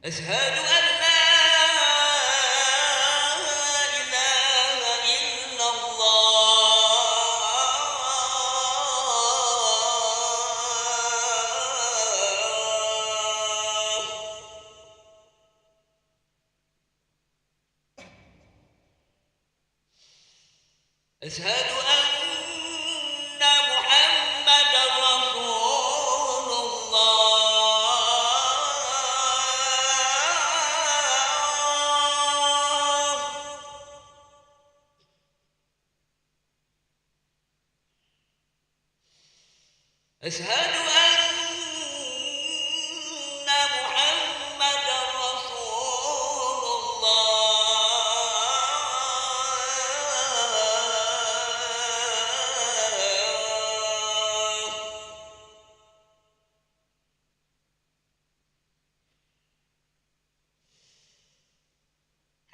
أشهد أن لا إله إلا الله. أشهد أن محمدا رسول الله. أشهد أن محمدا رسول الله.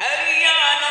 حي على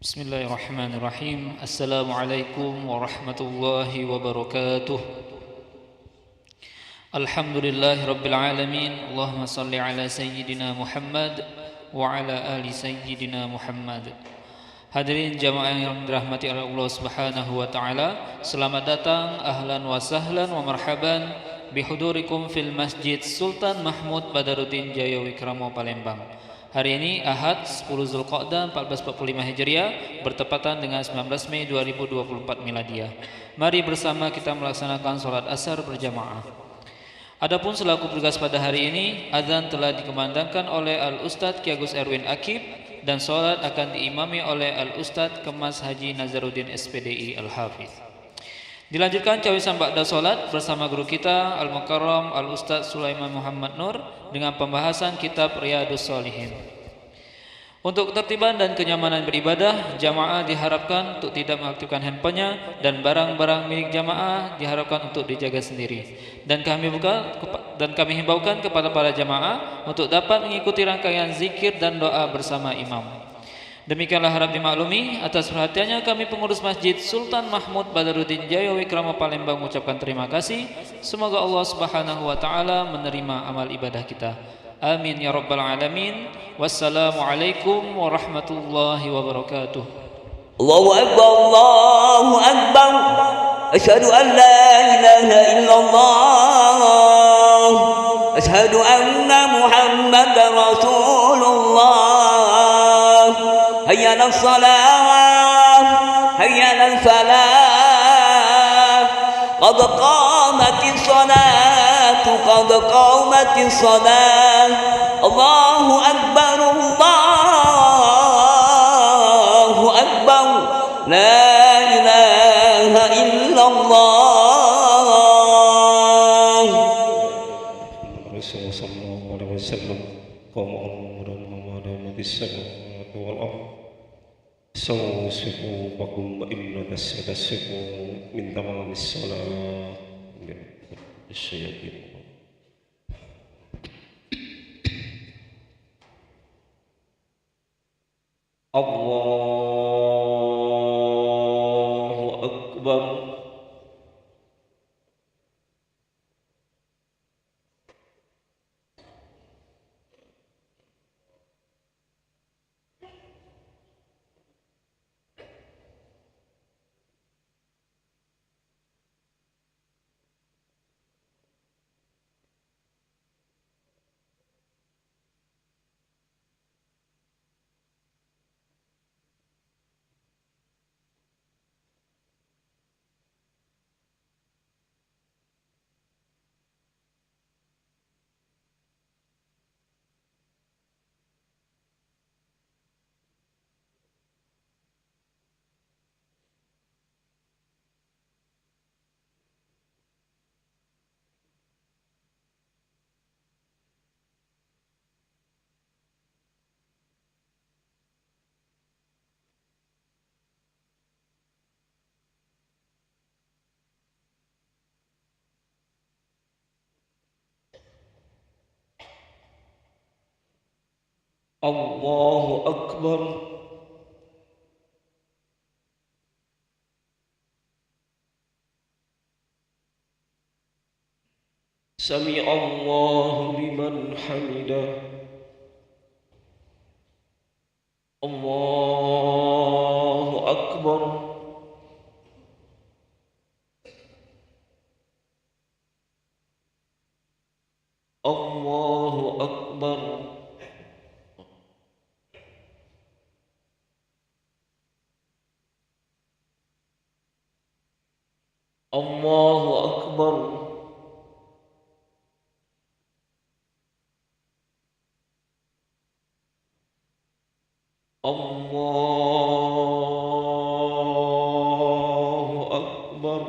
Bismillahirrahmanirrahim. Assalamualaikum warahmatullahi wabarakatuh. Alhamdulillahirabbil alamin. Allahumma shalli ala sayyidina Muhammad wa ala ali sayyidina Muhammad. Hadirin jamaah yang dirahmati oleh Allah Subhanahu wa taala, selamat datang, ahlan wa sahlan wa marhaban bihudurikum fil Masjid Sultan Mahmud Badaruddin Jaya Wikramo Palembang. Hari ini Ahad 10 Zulqa'dah 1445 Hijriah bertepatan dengan 19 Mei 2024 Miladiah. Mari bersama kita melaksanakan sholat asar berjamaah. Adapun selaku petugas pada hari ini, azan telah dikumandangkan oleh Al-Ustadz Ki Agus Erwin Akib dan sholat akan diimami oleh Al-Ustadz Kemas Haji Nazaruddin SPDI Al-Hafiz. Dilanjutkan cawisan ba'da sholat bersama guru kita Al-Mukarram Al-Ustadz Sulaiman Muhammad Nur dengan pembahasan kitab Riyadhus Shalihin. Untuk ketertiban dan kenyamanan beribadah, jamaah diharapkan untuk tidak mengaktifkan handphonenya dan barang-barang milik jamaah diharapkan untuk dijaga sendiri. Dan kami himbaukan kepada para jamaah untuk dapat mengikuti rangkaian zikir dan doa bersama imam. Demikianlah harap dimaklumi. Atas perhatiannya kami pengurus Masjid Sultan Mahmud Badaruddin Jaya Wikramo Palembang mengucapkan terima kasih. Semoga Allah Subhanahu wa taala menerima amal ibadah kita. Amin ya rabbal alamin. Wassalamualaikum warahmatullahi wabarakatuh. Allahu Akbar, Allahu Akbar. Asyhadu an la ilaha illallah. Asyhadu anna Muhammadar Rasulullah. Hayya 'alas salah, hayya 'alal falah. Qad qamatis salatu, qad qamatis salah. Allahu Akbar, Allahu Akbar. La ilaha illallah. Rasulullah sallallahu alaihi wasallam qama amran Muhammadin bis-samawati wal ardh sawsifu bakum inna tasfifu min tamamis salat asyayatin. Allahu Akbar. Allahu Akbar. Sami Allahu liman hamidah. Allahu Akbar. Allahu Akbar. Allahu Akbar. Allahu Akbar.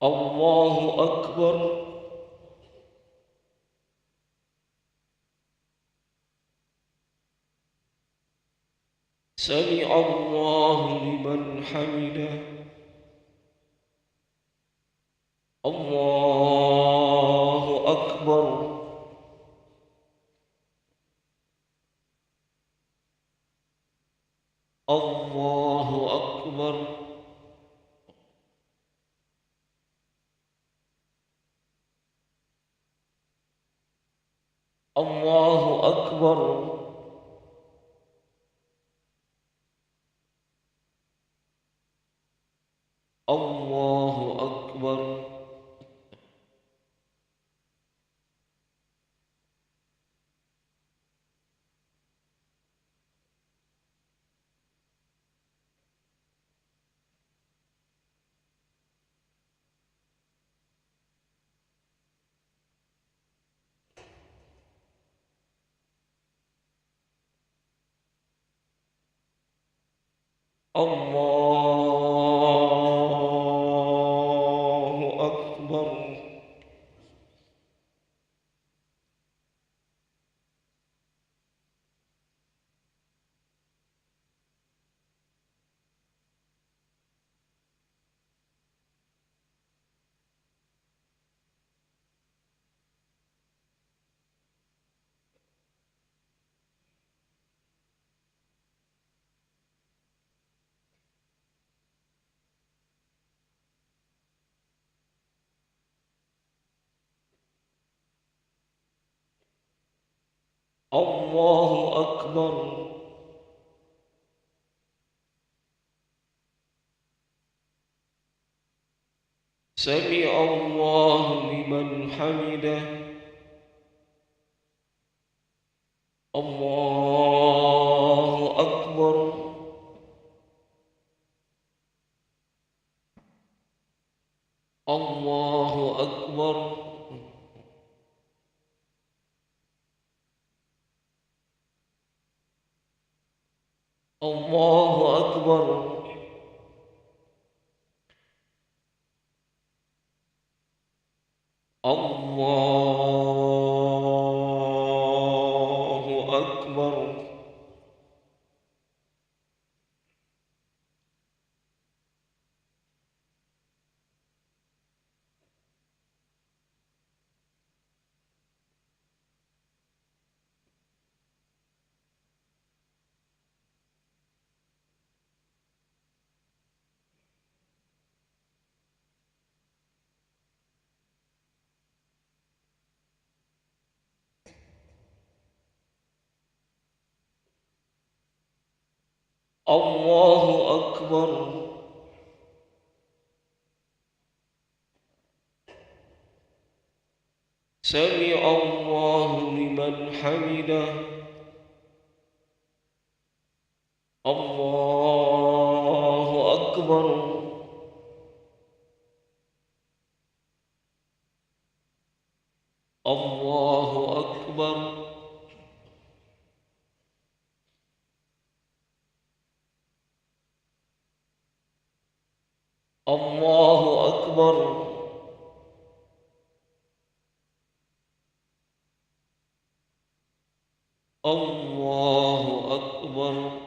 الله أكبر سمع الله لمن حمده الله أكبر الله أكبر الله أكبر الله أكبر الله أكبر الله أكبر سمع الله لمن حمده الله أكبر الله أكبر الله أكبر الله أكبر الله أكبر سمع الله لمن حمده الله أكبر الله أكبر الله أكبر الله أكبر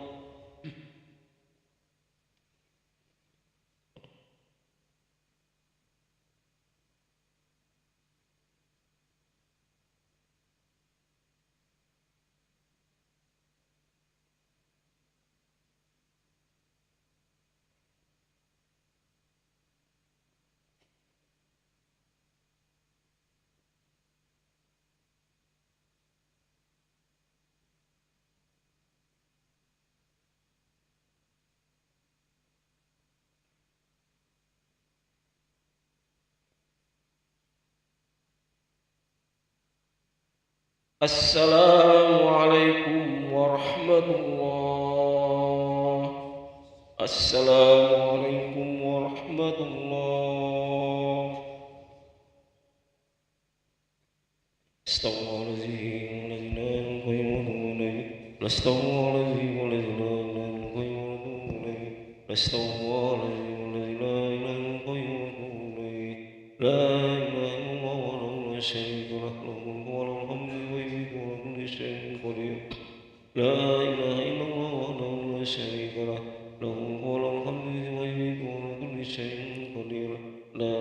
السلام عليكم ورحمة الله السلام عليكم ورحمة الله استغفر الذين الذين يقيمون استغفر الذين الذين يقيمون استغفر الذين الذين يقيمون قدير لا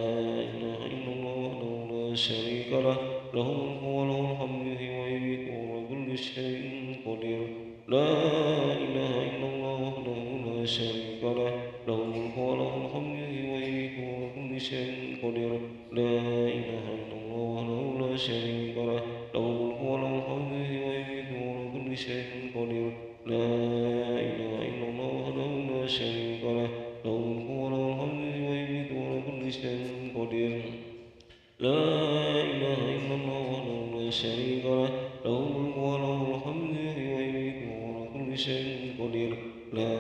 إله إلا الله وحده لا شريك له له الملك وله الحمد يحيي ويميت وهو على كل شيء قدير لا إله إلا الله وحده لا شريك له له الملك وله الحمد يحيي ويميت وهو على كل شيء قدير لا إله إلا الله وحده لا شريك له له الملك وله الحمد يحيي ويميت وهو على كل شيء قدير لا إله إلا الله وحده لا شريك له له الملك وله الحمد يحيي ويميت وهو على كل شيء قدير لا إله إلا الله وحده لا شريك له له الملك وله الحمد يحيي ويميت وهو على كل شيء قدير لا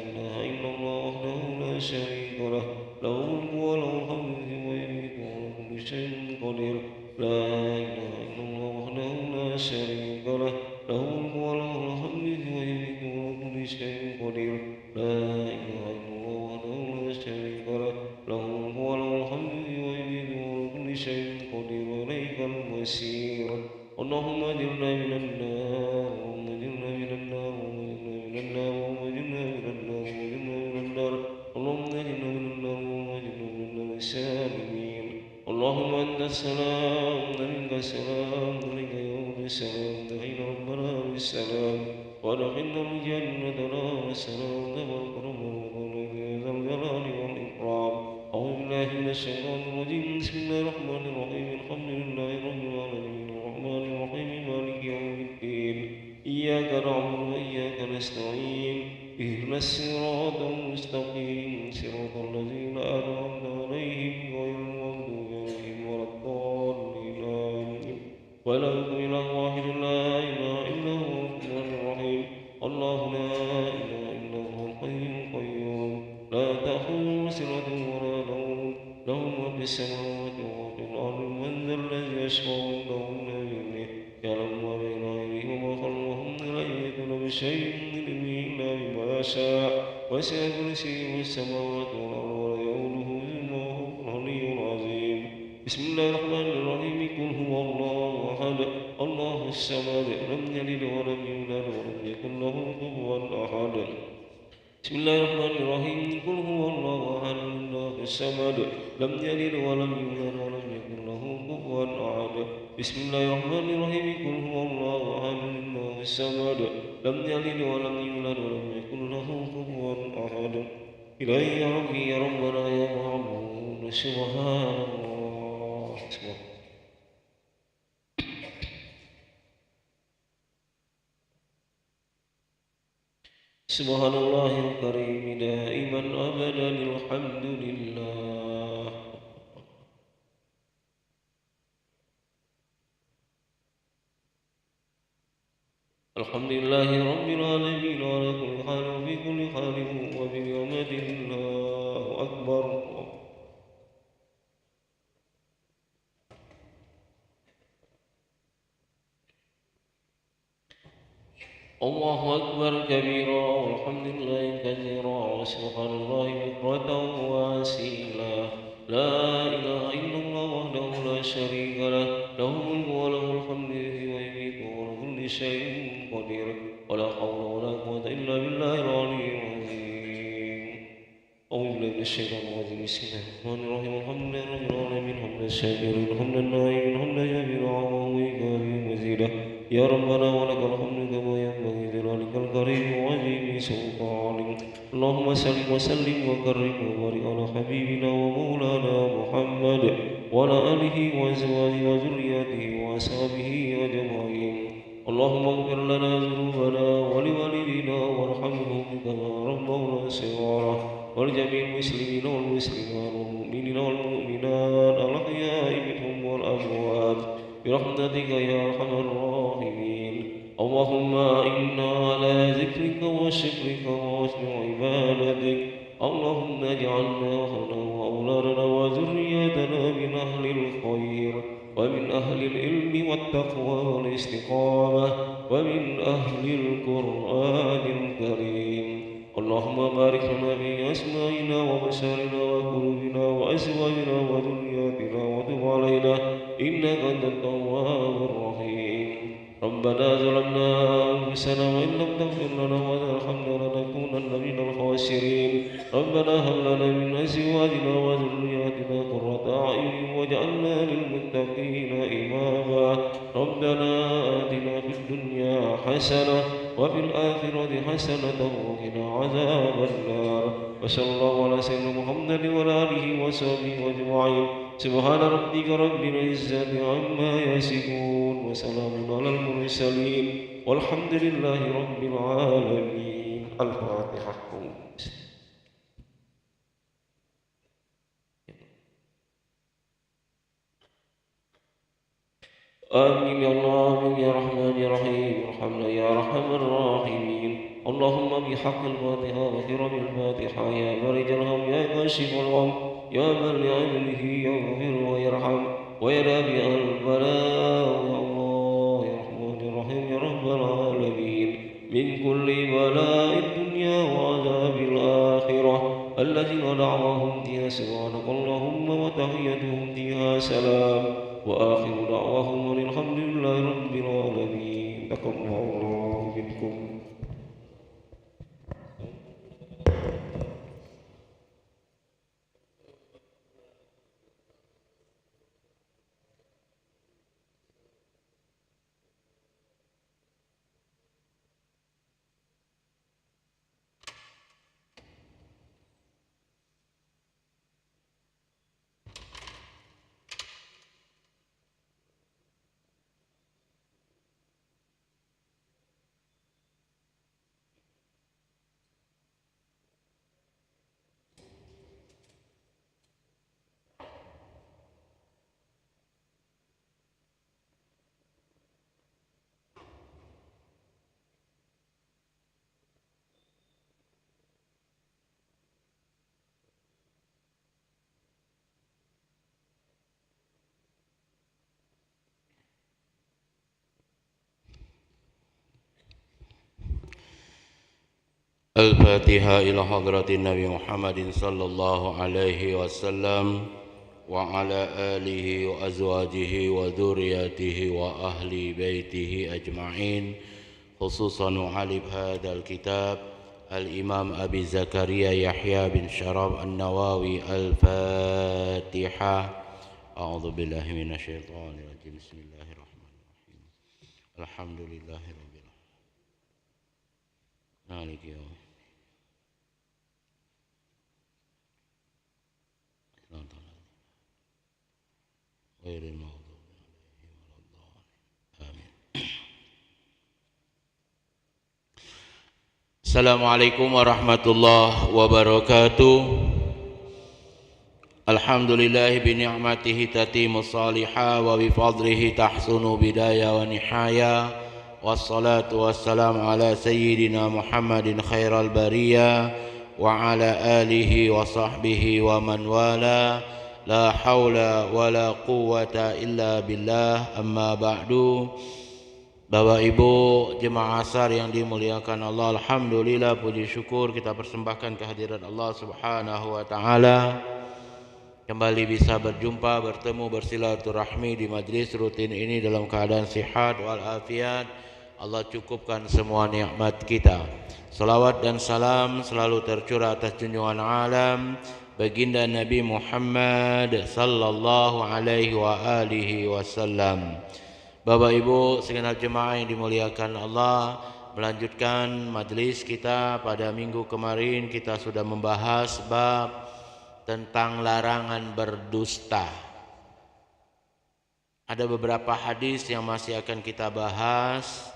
إله إلا الله وحده لا شريك له له الملك وله الحمد يحيي ويميت وهو على كل شيء قدير لا إله إلا الله وحده لا شريك له له الملك وله الحمد يحيي ويميت وهو على كل شيء قدير لا إله إلا الله وحده لا شريك له له الملك وله الحمد يحيي ويميت وهو على كل شيء قدير وإليك المصير اللهم أجرنا من النار اللهم أجرنا من النار اللهم أجرنا من النار اللهم أجرنا من النار اللهم أجرنا من النار السالمين اللهم أنت السلام ومنك السلام عليك يوم السلام دعينا ربنا بالسلام وادخلنا الجنة دار السلام تبارك ربنا يا ذا الجلال والإكرام أعوذ بالله من الشيطان الرجيم بسم الله الرحمن الرحيم الحمد لله رب العالمين الرحمن الرحيم مالك يوم الدين إياك نعبد وإياك نستعين اهدنا الصراط المستقيم صراط الذين أنعمت عليهم غير المغضوب عليهم ولا الضالين آمين ولا إله واحد لا إله إلا هو الرحمن الرحيم الله لا إله إلا هو الحي القيوم لا تأخذه سنة ولا نوم له ما في السماوات وما في الأرض من ذا الذي يشفع عنده إلا بإذنه يعلم ما بين أيديهم وما خلفهم ولا يحيطون بشيء من علمه إلا بما شاء وسع كرسيه السماوات والأرض ولا يؤوده حفظهما وهو العلي العظيم بسم الله الرحمن الرحيم قل هو الله أحد الله الصمد لم يلد ولم يولد ولم يكن له كفوا أحد بسم الله الرحمن الرحيم قل هو الله أحد الله الصمد لم يلد ولم يولد ولم يكن له كفوا أحد بسم الله الرحمن الرحيم قل هو الله أحد الله الصمد لم يلد ولم يولد ولم يكن له كفوا أحد إلهي يا ربي يا ربنا يا معبود سبحان الله سبحان الله الكريم دائما أبدا الحمد لله الحمد لله رب العالمين على كل حال وفي كل حال وبنعمة الله أكبر الله أكبر كبيرا والحمد لله كثيرا وسبحان الله بكرة وأصيلا لا إله إلا الله وحده لا شريك له له الملك وله الحمد يحيي ويميت وهو على كل شيء قدير ولا حول ولا قوة إلا بالله العلي العظيم أعوذ بالله من الشيطان الرجيم بسم الله الرحمن الرحيم الحمد لله رب العالمين حمد الشاكرين حمد النائمين حمد جابر عظمه وإكرامه مزيدا يا ربنا ولك الحمد كما ينبغي لذلك الكريم وعظيم سلطانك اللهم صل وسلم وكرم وبارك على حبيبنا ومولانا محمد وعلى آله وأزواجه وذرياته وأصحابه أجمعين اللهم اغفر لنا ذنوبنا ولوالدينا وارحمهم كما ربونا صغارا ولجميع المسلمين والمسلمات والمؤمنين والمؤمنات الأحياء منهم والأموات برحمتك يا أرحم الراحمين اللهم إنا على ذكرك وشكرك وحسن عبادتك اللهم اجعلنا أهلنا وأولادنا وذريتنا من أهل الخير ومن أهل العلم والتقوى والاستقامة ومن أهل القرآن الكريم اللهم بارك لنا في أسمائنا وبصرنا وقلوبنا وأزواجنا وذرياتنا وتب علينا إنك أنت التواب الرحيم ربنا ظلمنا أنفسنا وإن لم تغفر لنا وترحمنا لنكونن من الخاسرين ربنا هب لنا من أزواجنا وذرياتنا حسنة وفي الآخرة حسنة وقنا عذاب النار. وصلى الله على سيدنا محمد وعلى آله وصحبه أجمعين. سبحان ربك رب العزة عما يصفون وسلام على المرسلين والحمد لله رب العالمين. الفاتحة. آمين يا الله آمين يا رحمن يا رحيم ارحمنا يا أرحم الراحمين. اللهم بحق الفاتحة وكرم الفاتحة يا فرج الهم يا كاشف الغم يا من لعلمه يغفر ويرحم ويرابع البلاء يا الله يا رحمن يا رحيم يا رب العالمين من كل بلاء الدنيا وعذاب الآخرة الذين دعواهم فيها سبحانك اللهم وتحيتهم فيها سلام وآخر دعواهم الحمد لله رب العالمين. تقبل الله منكم. الفاتحة إلى حضرة النبي محمد صلى الله عليه وسلم وعلى آله وأزواجه وذريته وأهل بيته أجمعين خصوصا معالب هذا الكتاب الإمام أبي زكريا يحيى بن شرف النووي. الفاتحة. أعوذ بالله من الشيطان الرجيم. بسم الله الرحمن الرحيم. الحمد لله رب العالمين مالك يوم غير المغضوب عليهم ولا الضالين آمين. Assalamualaikum warahmatullahi wabarakatuh. Alhamdulillahi bi ni'matihi tatimmu salihah wa bi fadlihi tahsunu bidaya wa nihaya. Wassalatu wassalamu ala sayyidina Muhammadin khairal bariyah wa ala alihi wa sahbihi wa man wala. La haula wa la quwwata illa billah. Amma ba'du. Bapak Ibu jemaah asar yang dimuliakan Allah, alhamdulillah puji syukur kita persembahkan kehadiran Allah Subhanahu wa taala. Kembali bisa berjumpa, bertemu, bersilaturahmi di majlis rutin ini dalam keadaan sihat wal afiat. Allah cukupkan semua nikmat kita. Salawat dan salam selalu tercurah atas junjungan alam baginda Nabi Muhammad sallallahu alaihi wa alihi wasallam. Bapak Ibu segenap jemaah yang dimuliakan Allah, melanjutkan majelis kita pada minggu kemarin kita sudah membahas bab tentang larangan berdusta. Ada beberapa hadis yang masih akan kita bahas.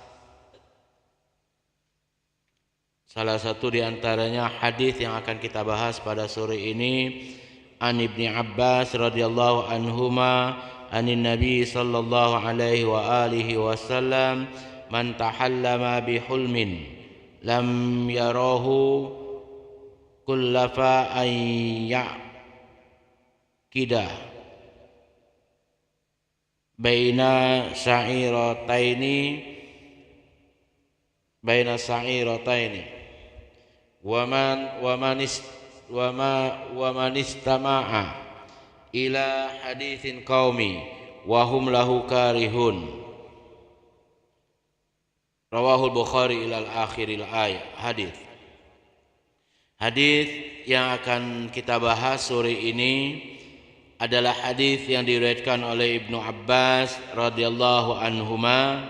Salah satu di antaranya hadis yang akan kita bahas pada sore ini, an Ibni Abbas radhiyallahu anhuma anin Nabi sallallahu alaihi wa alihi wasallam, man tahallama bihulmin lam yarahu kullafa an ya'kida baina sa'irataini wa man istama'a ila haditsin qaumi wa hum lahu karihun. Rawahul Bukhari ilal akhiril ayat. Hadis yang akan kita bahas sore ini adalah hadis yang diriwayatkan oleh Ibnu Abbas radhiyallahu anhuma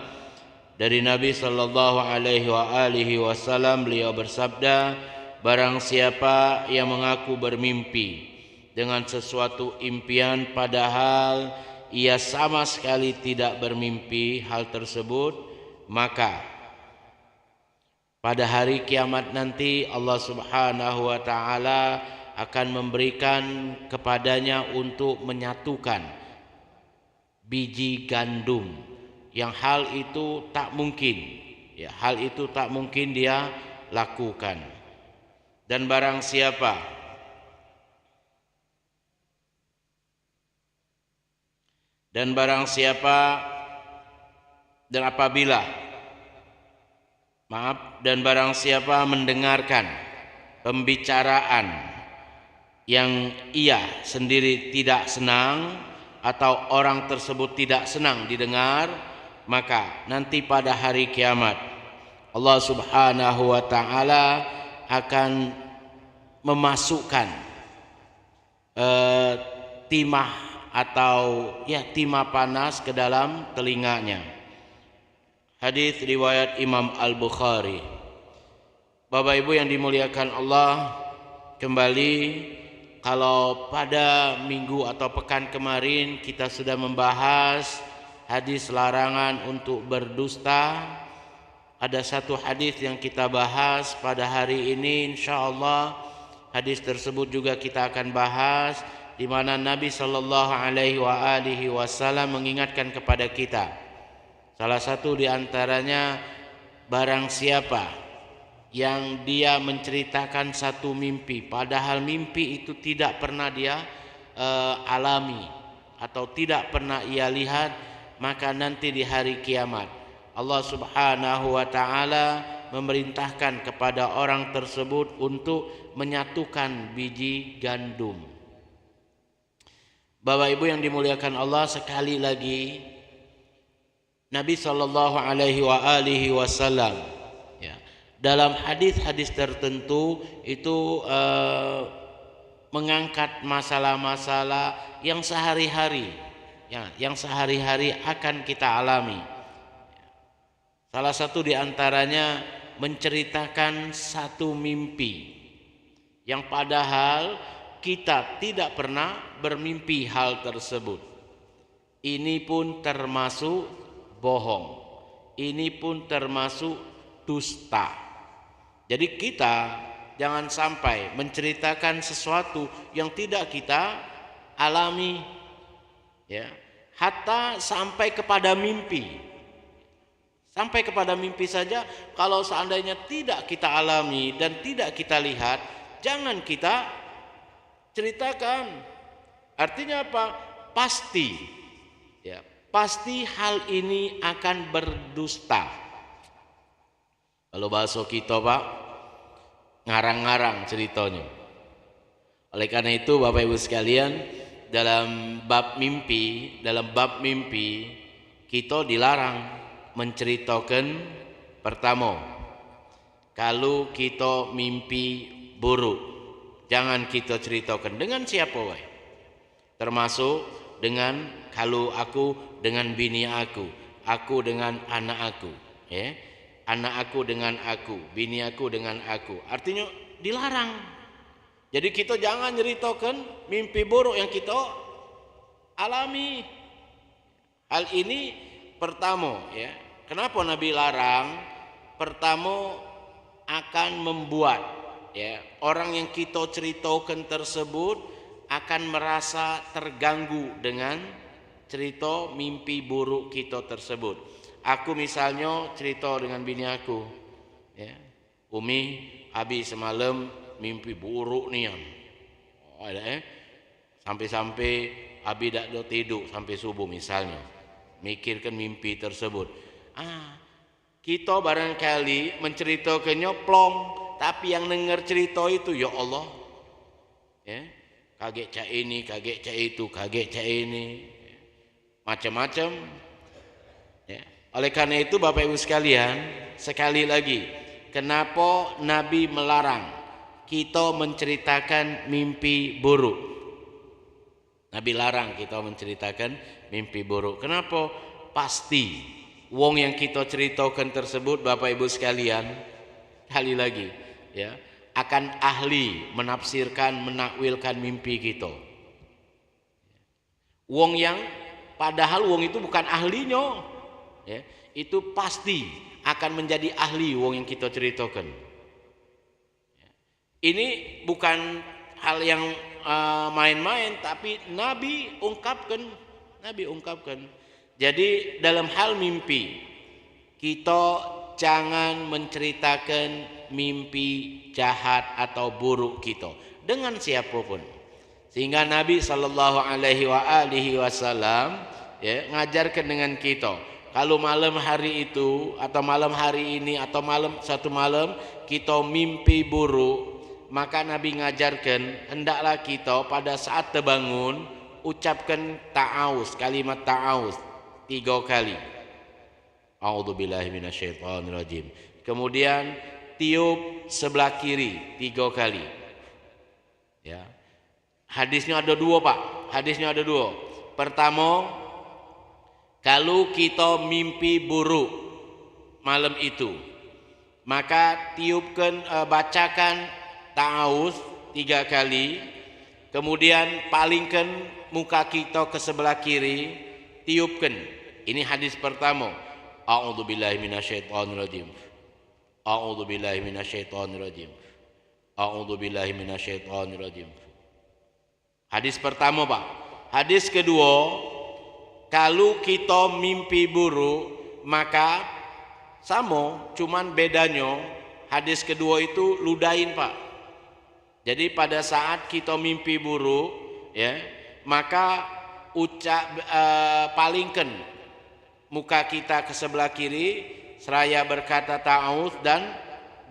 Dari Nabi sallallahu alaihi wasallam beliau bersabda, barang siapa yang mengaku bermimpi dengan sesuatu impian padahal ia sama sekali tidak bermimpi hal tersebut, maka pada hari kiamat nanti Allah Subhanahu wa taala akan memberikan kepadanya untuk menyatukan biji gandum yang hal itu tak mungkin, ya, hal itu tak mungkin dia lakukan. Dan barang siapa dan barang siapa mendengarkan pembicaraan yang ia sendiri tidak senang atau orang tersebut tidak senang didengar, maka nanti pada hari kiamat Allah Subhanahu wa taala akan memasukkan timah atau timah panas ke dalam telinganya. Hadis riwayat Imam Al-Bukhari. Bapak Ibu yang dimuliakan Allah, kembali kalau pada minggu atau pekan kemarin kita sudah membahas hadis larangan untuk berdusta. Ada satu hadis yang kita bahas pada hari ini, insyaallah hadis tersebut juga kita akan bahas, di mana Nabi sallallahu alaihi wasallam mengingatkan kepada kita. Salah satu di antaranya, barang siapa yang dia menceritakan satu mimpi padahal mimpi itu tidak pernah dia alami atau tidak pernah ia lihat, maka nanti di hari kiamat Allah Subhanahu wa taala memerintahkan kepada orang tersebut untuk menyatukan biji gandum. Bapak Ibu yang dimuliakan Allah, sekali lagi Nabi sallallahu alaihi wasallam dalam hadis-hadis tertentu itu mengangkat masalah-masalah yang sehari-hari akan kita alami. Salah satu di antaranya menceritakan satu mimpi yang padahal kita tidak pernah bermimpi hal tersebut. Ini pun termasuk bohong. Ini pun termasuk dusta. Jadi kita jangan sampai menceritakan sesuatu yang tidak kita alami, ya, hatta sampai kepada mimpi. Sampai kepada mimpi saja kalau seandainya tidak kita alami dan tidak kita lihat, jangan kita ceritakan. Artinya apa? Pasti, ya, pasti hal ini akan berdusta. Kalau bahasa kita Pak, ngarang-ngarang ceritanya. Oleh karena itu Bapak Ibu sekalian, dalam bab mimpi kita dilarang menceritakan. Pertama, kalau kita mimpi buruk, jangan kita ceritakan dengan siapa wae. Termasuk dengan kalau aku dengan bini aku dengan anak aku, ya. Anak aku dengan aku, bini aku dengan aku. Artinya dilarang. Jadi kita jangan ceritakan mimpi buruk yang kita alami. Hal ini pertama, ya. Kenapa Nabi larang? Pertama, akan membuat, ya, orang yang kita ceritakan tersebut akan merasa terganggu dengan cerita mimpi buruk kita tersebut. Aku misalnya cerita dengan bini aku, ya, Umi, abi semalam mimpi buruk nih, sampai-sampai abi tak ada tidur sampai subuh misalnya, mikirkan mimpi tersebut. Kita barangkali menceritakannya plong, tapi yang dengar cerita itu, ya Allah, ya, kaget cak ini, kaget cak itu, kaget cak ini, macam-macam, ya. Oleh karena itu Bapak Ibu sekalian, sekali lagi, kenapa Nabi melarang kita menceritakan mimpi buruk? Nabi larang kita menceritakan mimpi buruk. Kenapa? Pasti, wong yang kita ceritakan tersebut Bapak Ibu sekalian, kali lagi ya, akan ahli menafsirkan, menakwilkan mimpi kita. Wong yang padahal wong itu bukan ahlinya, ya, itu pasti akan menjadi ahli wong yang kita ceritakan. Ini bukan hal yang main-main, tapi Nabi ungkapkan. Jadi dalam hal mimpi kita jangan menceritakan mimpi jahat atau buruk kita dengan siapapun. Sehingga Nabi sallallahu alaihi wasallam ya ngajarkan dengan kita, kalau malam hari itu atau malam hari ini atau satu malam kita mimpi buruk, maka Nabi ngajarkan hendaklah kita pada saat terbangun ucapkan ta'awuz, kalimat ta'awuz 3 kali. A'udzubillahi minasyaitonirrajim. Kemudian tiup sebelah kiri 3 kali. Ya. Hadisnya ada 2, Pak. Hadisnya ada 2. Pertama, kalau kita mimpi buruk malam itu, maka tiupkan, bacakan ta'awuz 3 kali, kemudian palingkan muka kita ke sebelah kiri, tiupkan. Ini hadis pertama. A'udzubillahi minasyaitonirrajim. A'udzubillahi minasyaitonirrajim. A'udzubillahi minasyaitonirrajim. Hadis pertama, Pak. Hadis kedua, kalau kita mimpi buruk, maka sama, cuman bedanya hadis kedua itu ludahin, Pak. Jadi pada saat kita mimpi buruk, ya, maka palingkan muka kita ke sebelah kiri seraya berkata ta'awuz dan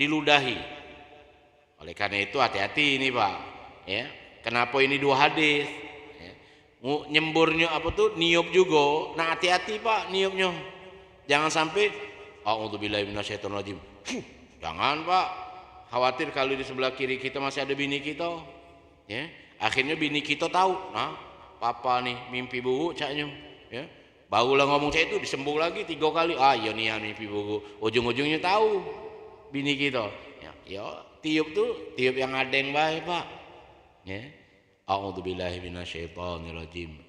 diludahi. Oleh karena itu hati-hati ini, Pak. Ya, kenapa ini 2 hadis? Ya. Nyemburnya niup juga. Nah, hati-hati, Pak, niupnya. Jangan sampai a'udzubillahi minasyaitonirrajim. Jangan, Pak. Khawatir kalau di sebelah kiri kita masih ada bini kita. Ya. Akhirnya bini kita tahu. Nah, papa nih mimpi buruk caknya. Ya. Barulah ngomong saya itu disembung lagi 3 kali. Iya nih mimpi buruk. Ujung-ujungnya tahu bini kita. Ya, tiup tuh tiup yang adeng baik, Pak. Ya. A'udzubillahi minasyaitonirrajim.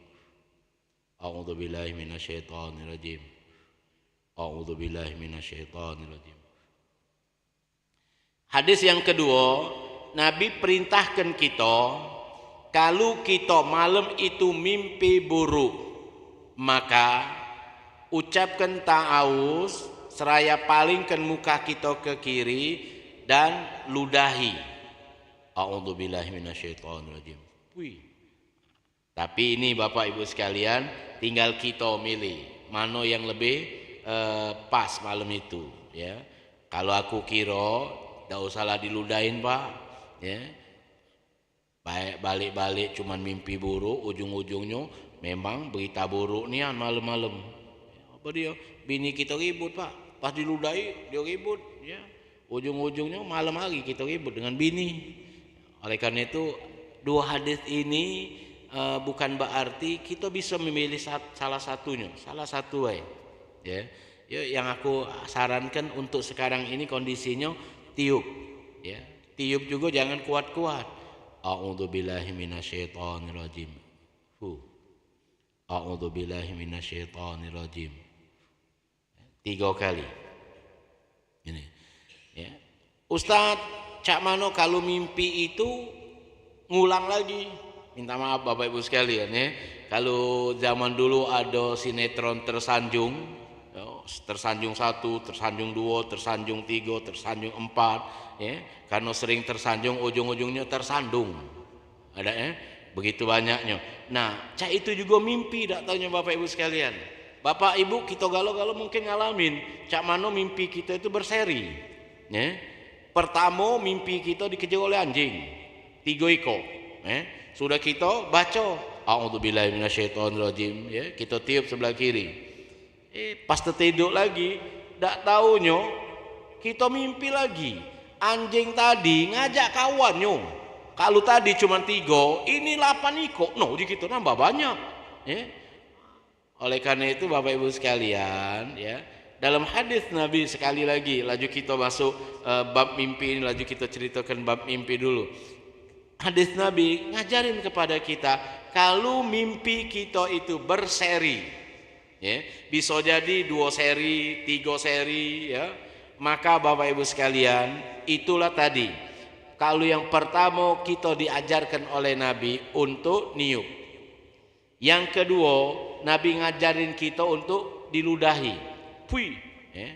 A'udzubillahi minasyaitonirrajim. A'udzubillahi minasyaitonirrajim. Hadis yang kedua, Nabi perintahkan kita, kalau kita malam itu mimpi buruk, maka ucapkan ta'awuz seraya palingkan muka kita ke kiri dan ludahi. A'udzubillahi minasyaitonirrajim. Tapi ini Bapak Ibu sekalian, tinggal kita milih mana yang lebih pas malam itu, ya. Kalau aku kira tidak usahlah diludahin, Pak, ya. Balik-balik cuman mimpi buruk, ujung-ujungnya memang berita buruk nih malam-malam. Apa dia? Bini kita ribut, Pak. Pas diludahi dia ribut, ya. Ujung-ujungnya malam hari kita ribut dengan bini. Oleh karena itu 2 hadis ini bukan berarti kita bisa memilih salah satunya, salah satu aja. Ya. Yang aku sarankan untuk sekarang ini kondisinya tiup, ya. Tiup juga jangan kuat-kuat. A'udzubillahi minasyaitonirrajim. A'udzubillahi minasyaitonirrajim. 3 kali. Ini. Ya. Ustaz, cak mano kalau mimpi itu ngulang lagi? Minta maaf Bapak Ibu sekalian, ya. Kalau zaman dulu ada sinetron Tersanjung, ya, tersanjung 1, tersanjung 2, tersanjung 3, tersanjung 4, ya. Karena sering tersanjung ujung-ujungnya tersandung. Ada, ya? Begitu banyaknya. Nah, cak itu juga mimpi, tak taunya Bapak Ibu sekalian. Bapak Ibu kita galau-galau mungkin ngalamin, cak mano mimpi kita itu berseri, ya. Pertama mimpi kita dikejar oleh anjing 3 ekor, ya. Sudah kita baca a'udzubillahi minasyaitonirrajim, ya, kita tiup sebelah kiri. Pas tertidur lagi, tak taunya kita mimpi lagi. Anjing tadi ngajak kawannya. Kalau tadi cuma 3, ini 8 ekor. No, jadi kita nambah banyak, ya. Oleh karena itu Bapak Ibu sekalian, ya, Dalam hadis Nabi sekali lagi, laju kita masuk bab mimpi ini, laju kita ceritakan bab mimpi dulu. Hadis Nabi ngajarin kepada kita kalau mimpi kita itu berseri, ya, bisa jadi 2 seri, 3 seri, ya, maka Bapak Ibu sekalian, itulah tadi. Kalau yang pertama kita diajarkan oleh Nabi untuk niup. Yang kedua, Nabi ngajarin kita untuk diludahi. Pui. Ya.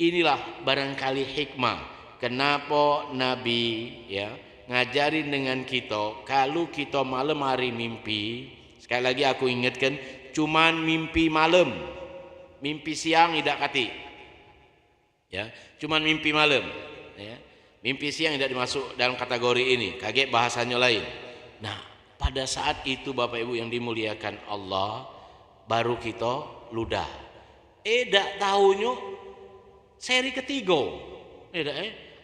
Inilah barangkali hikmah kenapa Nabi, ya, ngajarin dengan kita kalau kita malam hari mimpi. Sekali lagi aku ingatkan, cuman mimpi malam, mimpi siang tidak kati. Ya, cuman mimpi malam. Ya. Mimpi siang tidak dimasuk dalam kategori ini, kaget bahasanya lain. Nah, pada saat itu Bapak Ibu yang dimuliakan Allah, baru kita ludah. Dak tahunya seri ketiga.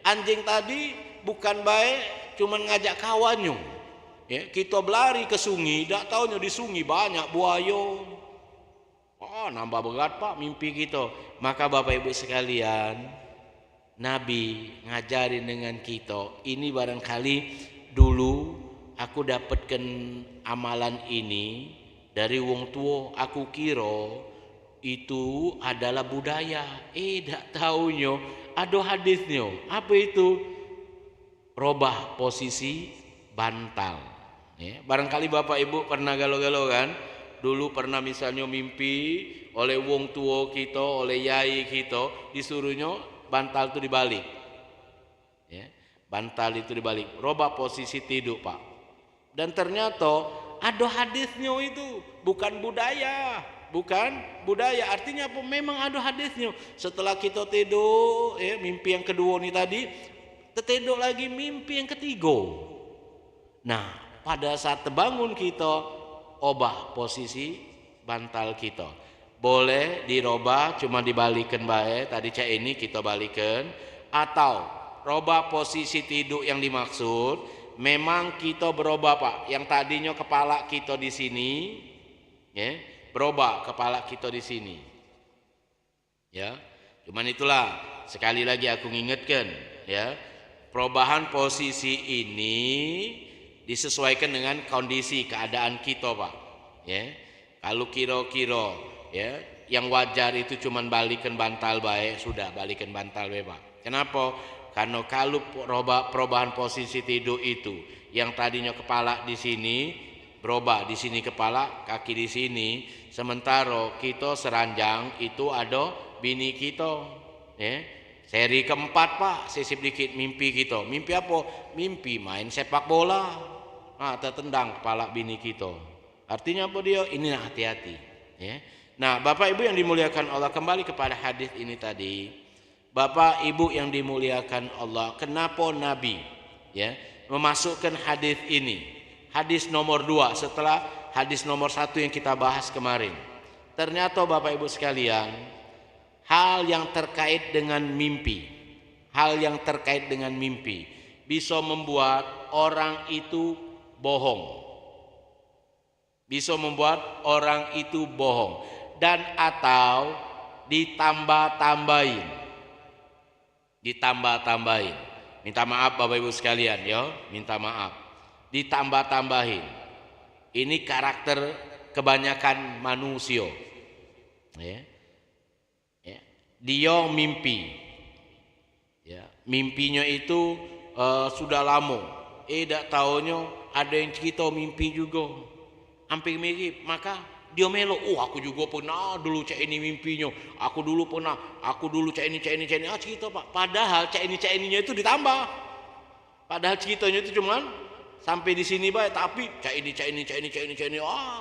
Anjing tadi bukan baik, cuman ngajak kawannya. Ya, kita berlari ke sungai, dak tahunya di sungai banyak buaya. Oh, nambah berat Pak mimpi kita. Maka Bapak Ibu sekalian, Nabi ngajarin dengan kita. Ini barangkali dulu aku dapatkan amalan ini dari wong tua. Aku kira itu adalah budaya. Tak taunya ada hadisnya. Apa itu? Robah posisi bantal. Ya, barangkali Bapak Ibu pernah galau-galau kan? Dulu pernah misalnya mimpi oleh wong tua kita, oleh yai kita, disuruhnya bantal itu dibalik, ya, bantal itu dibalik, robah posisi tidur Pak. Dan ternyata ada hadisnya itu, bukan budaya, artinya apa? Memang ada hadisnya. Setelah kita tidur, ya, mimpi yang kedua nih tadi, tertidur lagi mimpi yang ketiga. Nah, pada saat terbangun kita, obah posisi bantal kita. Boleh dirobah, cuma dibalikan baik. Tadi cak ini kita balikan. Atau robah posisi tidur yang dimaksud, memang kita berubah Pak. Yang tadinya kepala kita di sini, ya, berubah kepala kita di sini. Ya, cuman itulah sekali lagi aku ngingetkan, ya, perubahan posisi ini disesuaikan dengan kondisi keadaan kita Pak. Ya, kalau kira-kira, ya, yang wajar itu cuman balikan bantal baik, sudah balikan bantal baik Pak. Kenapa? Karena kalau perubahan posisi tidur itu, yang tadinya kepala di sini berubah di sini kepala, kaki di sini, sementara kita seranjang itu ada bini kita. Ya. Seri keempat Pak, sisip dikit mimpi kita. Mimpi apa? Mimpi main sepak bola. Tertendang kepala bini kita. Artinya apa dia? Ini hati-hati. Ya. Nah, Bapak Ibu yang dimuliakan Allah, kembali kepada hadis ini tadi. Bapak Ibu yang dimuliakan Allah, kenapa Nabi, ya, memasukkan hadis ini? Hadis nomor 2 setelah hadis nomor 1 yang kita bahas kemarin. Ternyata Bapak Ibu sekalian, hal yang terkait dengan mimpi, bisa membuat orang itu bohong. Bisa membuat orang itu bohong. Dan atau ditambah-tambahin. Minta maaf Bapak Ibu sekalian, ya, minta maaf. Ditambah-tambahin. Ini karakter kebanyakan manusia. Ya. Ya. Dia mimpi. Ya, mimpinya itu sudah lama. Tak taunya ada yang cerita mimpi juga. Hampir mirip, maka dia melo, aku juga pernah dulu cek ini mimpinya, aku dulu cek ini, cerita Pak. Padahal cek ininya itu ditambah. Padahal ceritanya itu cuman sampai di sini baik, tapi cek ini,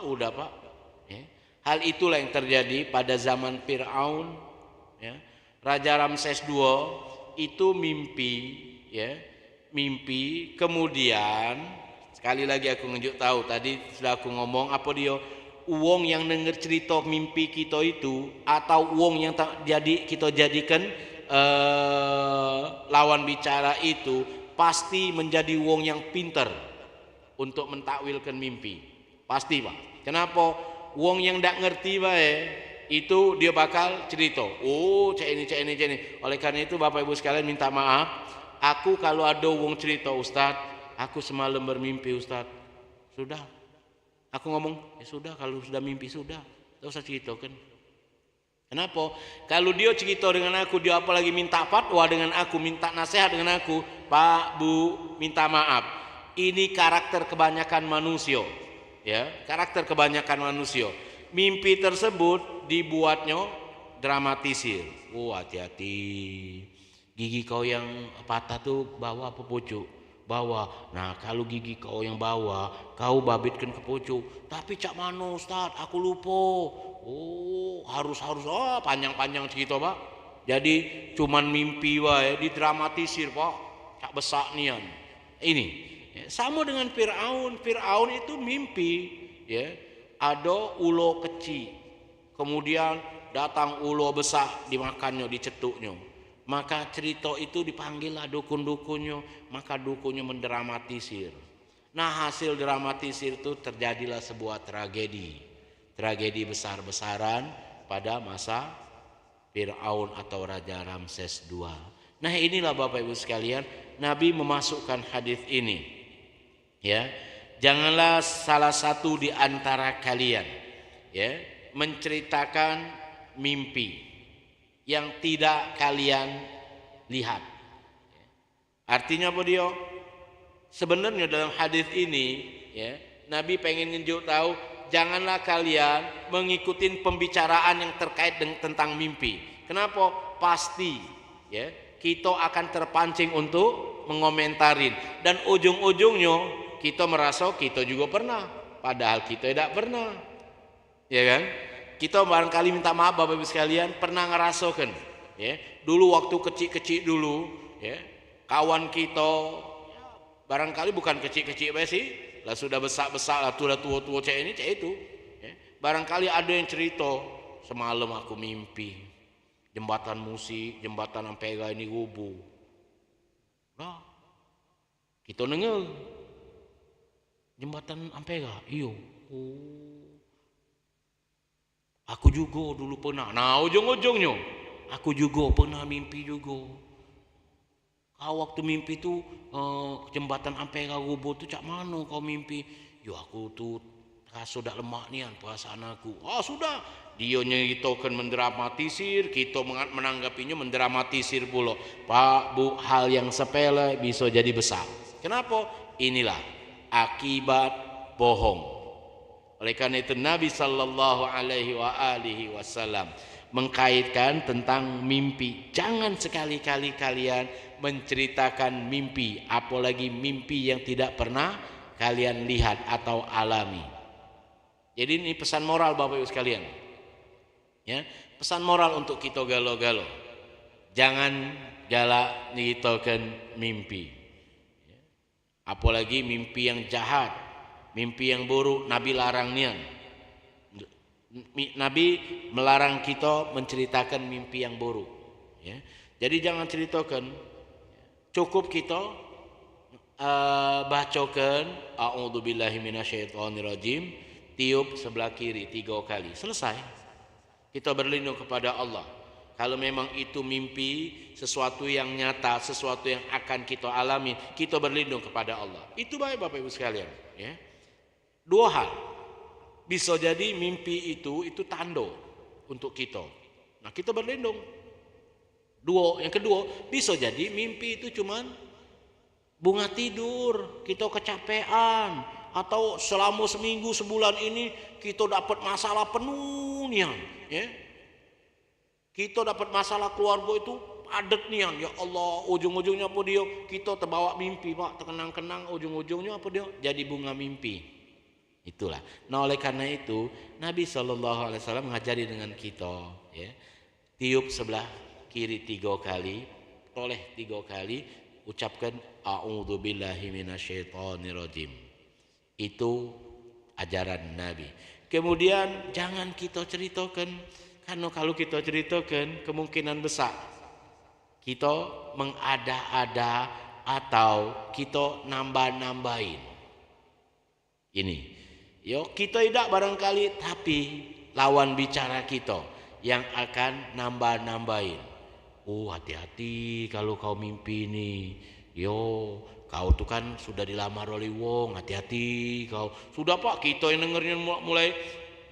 udah Pak. Ya. Hal itulah yang terjadi pada zaman Fir'aun, ya. Raja Ramses II itu mimpi, ya, mimpi, kemudian sekali lagi aku nunjuk tahu, tadi sudah aku ngomong apa dia, uang yang denger cerita mimpi kita itu, atau uang yang kita jadikan lawan bicara itu, pasti menjadi uang yang pintar untuk mentakwilkan mimpi. Pasti Pak. Kenapa? Uang yang tidak ngerti baik itu dia bakal cerita. Oh, cek ini. Oleh karena itu Bapak Ibu sekalian minta maaf. Aku kalau ada wong cerita, Ustaz, aku semalam bermimpi Ustaz. Sudah. Aku ngomong, ya sudah, kalau sudah mimpi sudah. Tak usah ceritakan. Kenapa? Kalau dia cerita dengan aku, dia apalagi minta fatwa dengan aku, minta nasihat dengan aku, Pak, Bu, minta maaf. Ini karakter kebanyakan manusia. Ya, karakter kebanyakan manusia. Mimpi tersebut dibuatnya dramatisir. Oh, hati-hati. Gigi kau yang patah tuh bawa apa pucuk? Bawa. Nah, kalau gigi kau yang bawa, kau babitkan ke pucuk. Tapi cak mano Ustaz, aku lupa. Oh, harus panjang-panjang cerita, Pak. Jadi cuman mimpi wae didramatisir, Pak. Cak besak nian. Ini ya, sama dengan Firaun. Firaun itu mimpi, ya. Ada ulo kecil. Kemudian datang ulo besar, dimakannya, dicetuknya. Maka cerita itu dipanggillah dukun-dukunnya, maka dukunnya mendramatisir. Nah, hasil dramatisir itu terjadilah sebuah tragedi. Tragedi besar-besaran pada masa Firaun atau Raja Ramses II. Nah, inilah Bapak Ibu sekalian, Nabi memasukkan hadis ini. Ya, janganlah salah satu di antara kalian ya menceritakan mimpi yang tidak kalian lihat. Artinya apa dia? Sebenarnya dalam hadis ini ya, Nabi pengen nunjuk tahu, janganlah kalian mengikuti pembicaraan yang terkait dengan tentang mimpi. Kenapa? Pasti ya kita akan terpancing untuk mengomentarin, dan ujung-ujungnya kita merasa kita juga pernah, padahal kita tidak pernah. Ya kan? Kita barangkali minta maaf Bapak Ibu sekalian pernah ngerasakan ya, dulu waktu kecil-kecil dulu ya, kawan kita barangkali bukan kecil-kecil sih, lah sudah besar-besar lah, sudah tua-tua cek ini cek itu ya. Barangkali ada yang cerita, semalam aku mimpi jembatan musik, jembatan Ampega ini rubuh. Nah, kita dengar jembatan Ampega, iyo. Oh, aku juga dulu pernah. Nah, ujung-ujungnya aku juga pernah mimpi juga. Waktu mimpi tuh jembatan Ampera rubuh tuh cak mana kau mimpi? Yo aku tuh sudah lemak nian perasaan aku. Ah sudah, dia nyeritakan mendramatisir, kita menanggapinya mendramatisir pula. Pak, Bu, hal yang sepele bisa jadi besar. Kenapa? Inilah akibat bohong. Oleh karena itu Nabi sallallahu alaihi wasallam mengkaitkan tentang mimpi. Jangan sekali-kali kalian menceritakan mimpi, apalagi mimpi yang tidak pernah kalian lihat atau alami. Jadi ini pesan moral Bapak Ibu sekalian. Ya, pesan moral untuk kita galo-galo. Jangan galak nyitokan mimpi. Apalagi mimpi yang jahat, mimpi yang buruk, Nabi larang nian. Nabi melarang kita menceritakan mimpi yang buruk ya. Jadi jangan ceritakan, cukup kita bacakan a'udzubillahi minasyaitonirrajim, tiup sebelah kiri 3 kali, selesai. Kita berlindung kepada Allah. Kalau memang itu mimpi, sesuatu yang nyata, sesuatu yang akan kita alami, kita berlindung kepada Allah. Itu baik Bapak Ibu sekalian ya. 2 hal. Bisa jadi mimpi itu tanda untuk kita. Nah, kita berlindung. Yang kedua, bisa jadi mimpi itu cuman bunga tidur, kita kecapean, atau selama seminggu sebulan ini kita dapat masalah penuh nian, ya. Kita dapat masalah keluarga itu padat nian, ya Allah, ujung-ujungnya apa dia? Kita terbawa mimpi, Pak, terkenang-kenang, ujung-ujungnya apa dia? Jadi bunga mimpi. Itulah. Nah, oleh karena itu Nabi SAW mengajari dengan kita ya, tiup sebelah kiri 3 kali, toleh 3 kali, ucapkan a'udzubillahi minasyaitonirrajim. Itu ajaran Nabi. Kemudian jangan kita ceritakan, karena kalau kita ceritakan kemungkinan besar kita mengada-ada atau kita nambah-nambahin. Ini yo, kita tidak barangkali, tapi lawan bicara kita yang akan nambah-nambahin. Oh, hati-hati kalau kau mimpi nih. Yo, kau tuh kan sudah dilamar oleh wong, hati-hati kau. Sudah Pak, kita yang dengernya mulai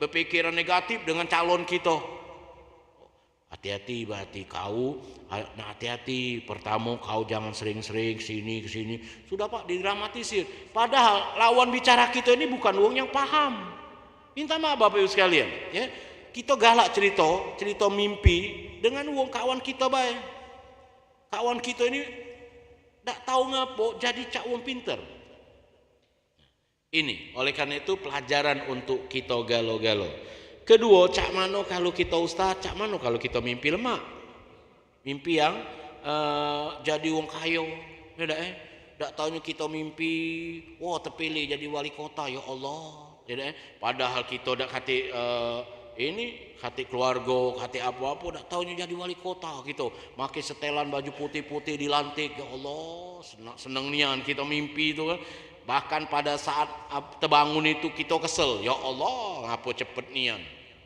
berpikiran negatif dengan calon kita. Hati-hati berarti kau, nah hati-hati. Pertama kau jangan sering-sering sini ke sini. Sudah Pak, didramatisir. Padahal lawan bicara kita ini bukan wong yang paham. Minta maaf Bapak Ibu sekalian, ya. Kita galak cerita mimpi dengan wong kawan kita baik. Kawan kita ini tak tahu ngapo jadi cak wong pinter. Ini oleh karena itu pelajaran untuk kita galo-galo. Kedua, cak mano kalau kita ustaz, cak mano kalau kita mimpi lemak. Mimpi yang jadi wong kayo, ya tak tahunya kita mimpi, wah terpilih jadi wali kota, ya Allah. Ya padahal kita dak kati ini kati keluarga, kati apa-apa, dak tahunya jadi wali kota gitu. Pakai setelan baju putih-putih dilantik, ya Allah, seneng nian kita mimpi itu kan. Bahkan pada saat terbangun itu kita kesel, ya Allah, ngapa cepet nian.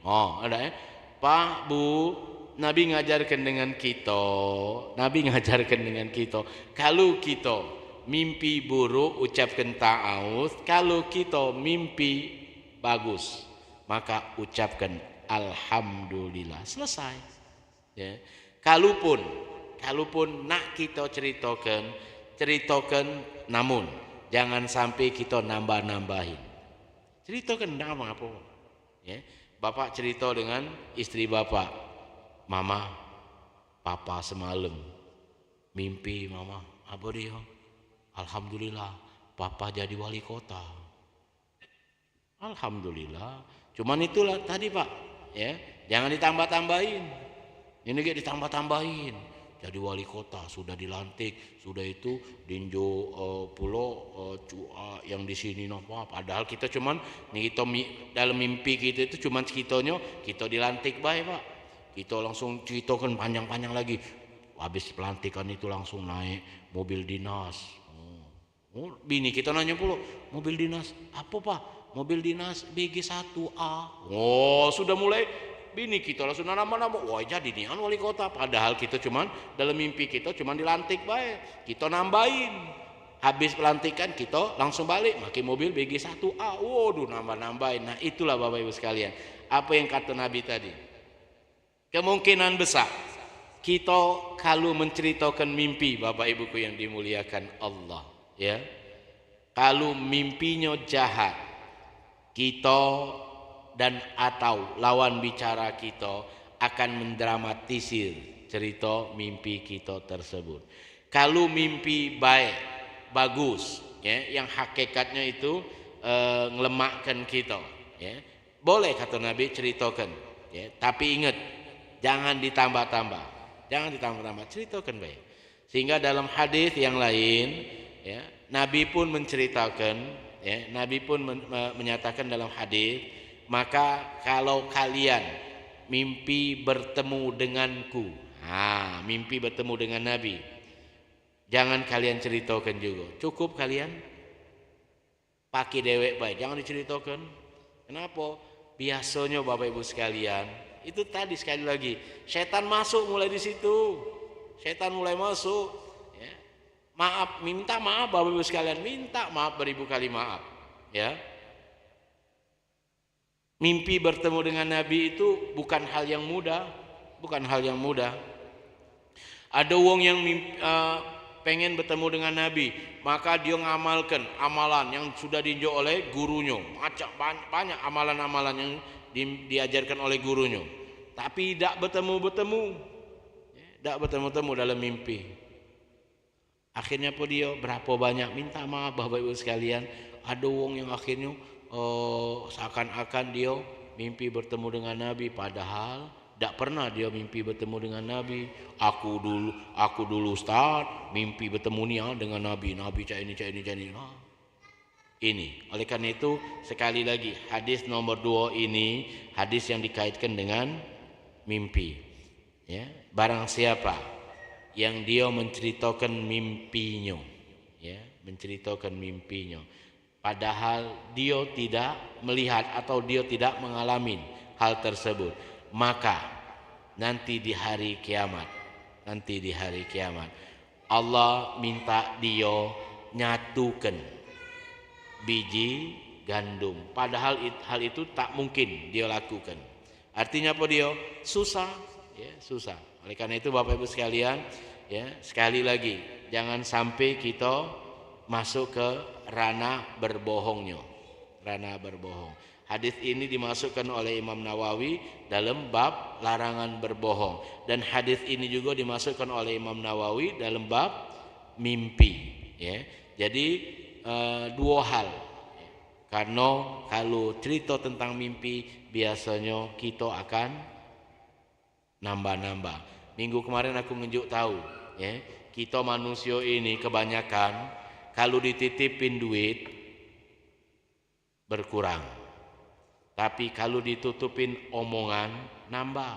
Oh, ada ya. Pak, Bu, Nabi ngajarkan dengan kita. Nabi ngajarkan dengan kita. Kalau kita mimpi buruk ucapkan ta'awuz, kalau kita mimpi bagus maka ucapkan alhamdulillah. Selesai. Ya. Kalaupun nak kita ceritakan namun jangan sampai kita nambah-nambahin. Ceritakan nama apa? Ya. Bapak cerita dengan istri bapak, mama, papa semalam mimpi mama, apa dia? Alhamdulillah, papa jadi wali kota. Alhamdulillah. Cuman itulah tadi Pak, ya, jangan ditambah-tambahin. Ini gak ditambah-tambahin. Jadi wali kota sudah dilantik, sudah itu dinjo pulau yang di sini nopo. Padahal kita cuman kita dalam mimpi kita itu cuman kita dilantik baik Pak. Kita langsung ceritakan panjang-panjang lagi. Habis pelantikan itu langsung naik mobil dinas. Bini kita nanya pula, mobil dinas apa Pak? Mobil dinas BG1A. Oh, sudah mulai bini kita langsung nama-nama, wah jadi nih wali kota. Padahal kita cuman dalam mimpi kita cuman dilantik baik. Kita nambahin. Habis pelantikan kita langsung balik pakai mobil BG1A. Waduh, nambah-nambahin. Nah, itulah Bapak Ibu sekalian. Apa yang kata Nabi tadi? Kemungkinan besar kita kalau menceritakan mimpi Bapak Ibuku yang dimuliakan Allah, ya. Kalau mimpinya jahat, kita dan atau lawan bicara kita akan mendramatisir cerita mimpi kita tersebut. Kalau mimpi baik, bagus, ya, yang hakikatnya itu ngelemakkan kita, ya, boleh kata Nabi ceritakan, ya, tapi ingat jangan ditambah-tambah, ceritakan baik. Sehingga dalam hadis yang lain, ya, Nabi pun menceritakan, ya, Nabi pun menyatakan dalam hadis, maka kalau kalian mimpi bertemu denganku, mimpi bertemu dengan Nabi, jangan kalian ceritakan juga. Cukup kalian pakai dewek baik, jangan diceritakan. Kenapa? Biasanya Bapak Ibu sekalian, itu tadi sekali lagi, setan masuk mulai di situ. Setan mulai masuk. Ya. Maaf, minta maaf Bapak Ibu sekalian, minta maaf beribu kali maaf. Ya. Mimpi bertemu dengan Nabi itu bukan hal yang mudah, Ada wong yang pengen bertemu dengan Nabi, maka dia ngamalkan amalan yang sudah diinjak oleh gurunya, banyak amalan-amalan yang diajarkan oleh gurunya, tapi tidak bertemu dalam mimpi. Akhirnya apa dia? Berapa banyak minta maaf Bapak Ibu sekalian. Ada wong yang akhirnya seakan-akan dia mimpi bertemu dengan Nabi, padahal tidak pernah dia mimpi bertemu dengan Nabi. Aku dulu Ustaz mimpi bertemu nia dengan Nabi cak ini. Ini oleh karena itu sekali lagi hadis nomor 2 ini hadis yang dikaitkan dengan mimpi, ya. Barang siapa yang dia menceritakan mimpinya, ya, padahal dia tidak melihat atau dia tidak mengalami hal tersebut, maka nanti di hari kiamat. Nanti di hari kiamat Allah minta dia nyatukan biji gandum, padahal hal itu tak mungkin dia lakukan. Artinya apa dia? Susah, ya, susah. Oleh karena itu Bapak Ibu sekalian, ya, sekali lagi jangan sampai kita masuk ke ranah berbohongnya. Ranah berbohong. Hadis ini dimasukkan oleh Imam Nawawi dalam bab larangan berbohong, dan hadis ini juga dimasukkan oleh Imam Nawawi dalam bab mimpi, ya. Jadi dua hal. Karena kalau cerita tentang mimpi biasanya kita akan nambah-nambah. Minggu kemarin aku nunjuk tahu, ya, kita manusia ini kebanyakan kalau dititipin duit berkurang, tapi kalau ditutupin omongan nambah.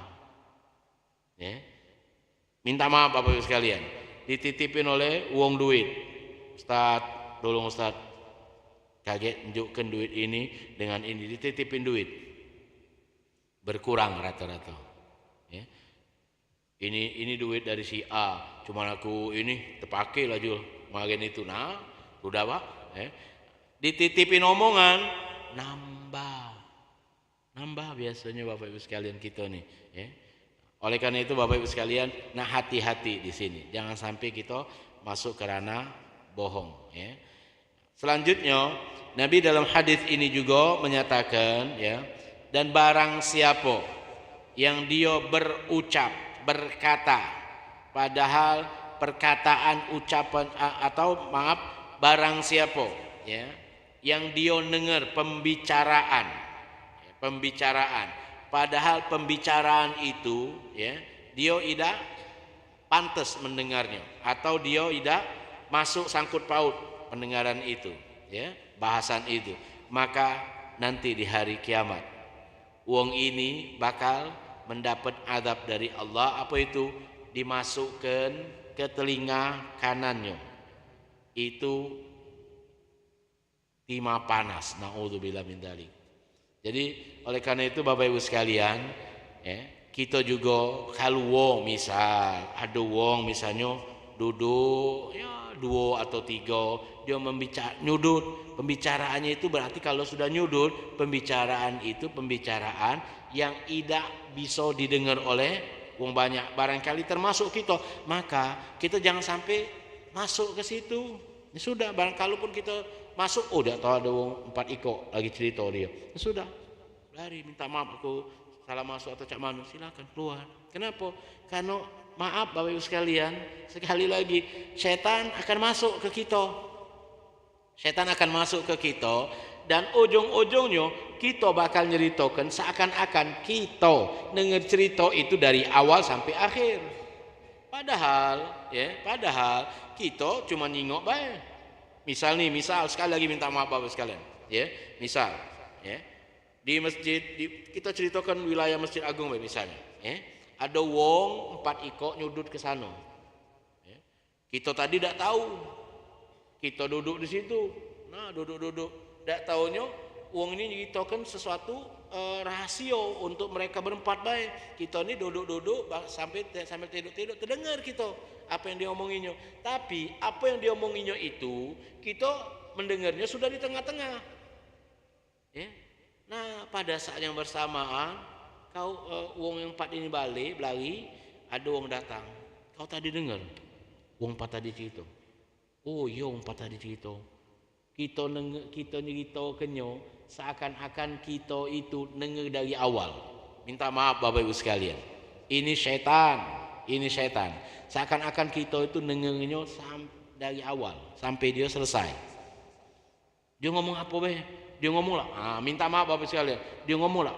Ya. Minta maaf Bapak Ibu sekalian, dititipin oleh uang duit, Ustaz, tolong Ustaz, kaget tunjukkan duit ini dengan ini, dititipin duit berkurang rata-rata. Ya. Ini duit dari si A, cuman aku ini terpakai lah Jul, magen itu, nah udah Pak. Ya. Dititipin omongan nambah biasanya Bapak Ibu sekalian kita nih, ya. Oleh karena itu Bapak Ibu sekalian, nah hati-hati di sini, jangan sampai kita masuk ke ranah bohong, ya. Selanjutnya Nabi dalam hadis ini juga menyatakan, ya, dan barang siapa yang dia berucap, berkata, padahal perkataan ucapan atau maaf, barang siapa, ya, yang dia dengar pembicaraan, padahal pembicaraan itu, ya, dia tidak pantas mendengarnya, atau dia tidak masuk sangkut paut pendengaran itu, ya, bahasan itu, maka nanti di hari kiamat uang ini bakal mendapat azab dari Allah. Apa itu? Dimasukkan ke telinga kanannya, itu timah panas, naudzubillah min dzalik. Jadi oleh karena itu Bapak Ibu sekalian, ya, kita juga kalau wong misal ada wong misalnya duduk, ya, 2 atau 3, dia nyudut, pembicaraannya itu berarti kalau sudah nyudut, pembicaraan itu pembicaraan yang tidak bisa didengar oleh wong banyak, barangkali termasuk kita, maka kita jangan sampai masuk ke situ. Ya sudah, kalaupun kita masuk, oh udah tahu ada wong 4 iko lagi cerita dia, ya sudah, lari minta maaf, aku salah masuk atau cak manu, silakan keluar. Kenapa? Karena maaf Bapak Ibu sekalian, sekali lagi setan akan masuk ke kita. Setan akan masuk ke kita, dan ujung-ujungnya kita bakal nyeritakan seakan-akan kita denger cerita itu dari awal sampai akhir. Padahal kita cuma nyingok bae. Misal sekali lagi minta maaf Bapak sekalian, ya. Misal, ya, di masjid, kita ceritakan wilayah Masjid Agung bae misalnya, ya. Ada wong 4 iko nyudut ke sana. Ya. Kita tadi tidak tahu. Kita duduk di situ. Nah, duduk. Tidak tahunya wong ini nyeritakan sesuatu rahasia untuk mereka berempat baik. Kita ini duduk sampai tidur terdengar kita apa yang dia omonginnya. Tapi apa yang dia omonginnya itu kita mendengarnya sudah di tengah-tengah. Ya. Nah, pada saat yang bersamaan kau wong yang 4 ini belari, ada wong datang. Kau tadi dengar wong 4 tadi cerita. Oh iya, wong 4 tadi cerita. Kita nyerita kenyo seakan-akan kita itu dengar dari awal. Minta maaf Bapak Ibu sekalian. Ini setan. Seakan-akan kita itu dengarnya dari awal sampai dia selesai. Dia ngomong apa be? Dia ngomong lah, minta maaf Bapak sekalian, dia ngomong lah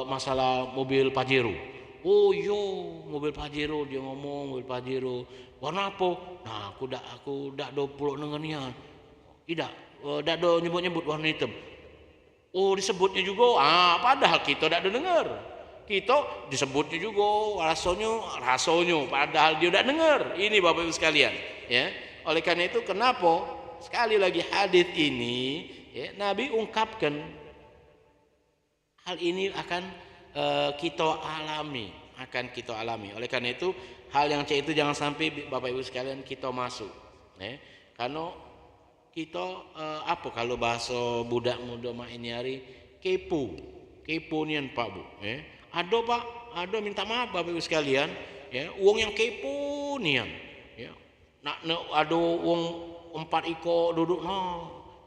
masalah mobil Pajero. Oh iya, mobil Pajero, dia ngomong mobil Pajero. Warna apa? Nah, aku dak do pulau nenganian. Tidak, dak do nyebut warna hitam. Oh, disebutnya juga. Padahal kita dak do dengar. Kita disebutnya juga rasonyo, padahal dia dak dengar. Ini Bapak Ibu sekalian, ya. Oleh karena itu kenapa sekali lagi hadis ini, ya, Nabi ungkapkan hal ini akan kita alami. akan kita alami. Oleh karena itu hal yang C itu jangan sampai Bapak Ibu sekalian kita masuk. Karena kita apa kalau bahasa budak muda mak ini hari kepo nian Pak Bu. Ada Pak, ada minta maaf Bapak Ibu sekalian. Uang yang kepo nian. Nak ada uang 4 iko duduk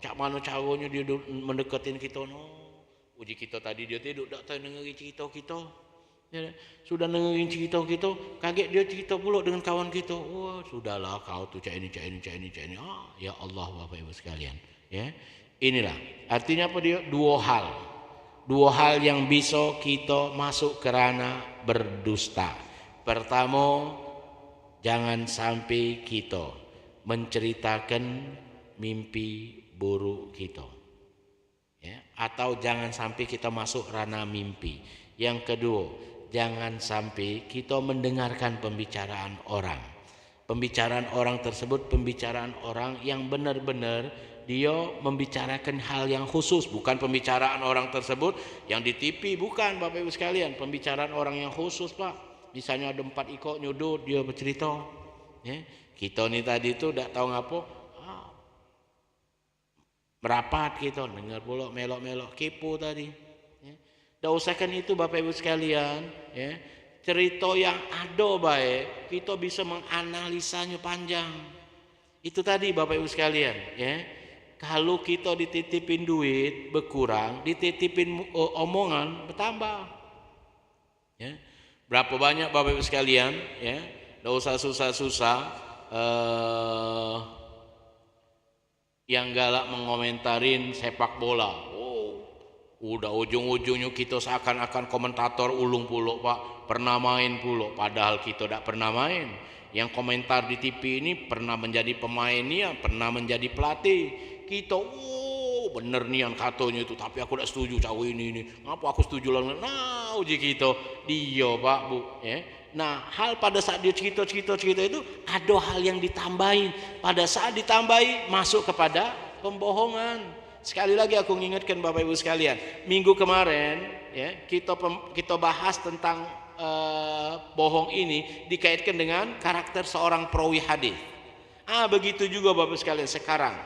cak mana caranya dia mendekatin kita uji kita tadi dia duduk tak tahu dengerin cerita kita. Sudah dengerin cerita kita, kaget dia cerita pula dengan kawan kita. Wah, sudahlah kau tu cak ini. Ya Allah Bapak Ibu sekalian, inilah artinya apa dia? Dua hal yang bisa kita masuk kerana berdusta. Pertama, jangan sampai kita menceritakan mimpi buruk kita, atau jangan sampai kita masuk ranah mimpi. Yang kedua, jangan sampai kita mendengarkan pembicaraan orang. Pembicaraan orang tersebut pembicaraan orang yang benar-benar dia membicarakan hal yang khusus, bukan pembicaraan orang tersebut yang di TV, bukan Bapak Ibu sekalian, pembicaraan orang yang khusus Pak. Misalnya ada 4 iko nyudut dia bercerita. Kita ni tadi tu tak tahu ngapa merapat kita dengar pula melok-melok kepo tadi. Dah usahakan itu Bapak Ibu sekalian, cerita yang ada baik kita bisa menganalisanya panjang. Itu tadi Bapak Ibu sekalian, kalau kita dititipin duit berkurang, dititipin omongan bertambah. Berapa banyak Bapak Ibu sekalian, dah usah susah-susah yang galak mengomentarin sepak bola. Udah ujung-ujungnya kita seakan-akan komentator ulung pulo Pak, pernah main pulo, padahal kita tak pernah main. Yang komentar di TV ini pernah menjadi pemainnya, pernah menjadi pelatih. Kita bener nian katanya itu, tapi aku tak setuju cawe ini. Ngapa aku setuju lah? Nah, uji kita dia Pak Bu, Nah, hal pada saat dia cerita itu ada hal yang ditambahin. Pada saat ditambahi masuk kepada pembohongan. Sekali lagi aku mengingatkan Bapak Ibu sekalian, minggu kemarin kita bahas tentang bohong ini dikaitkan dengan karakter seorang perawi hadis. Begitu juga Bapak Ibu sekalian sekarang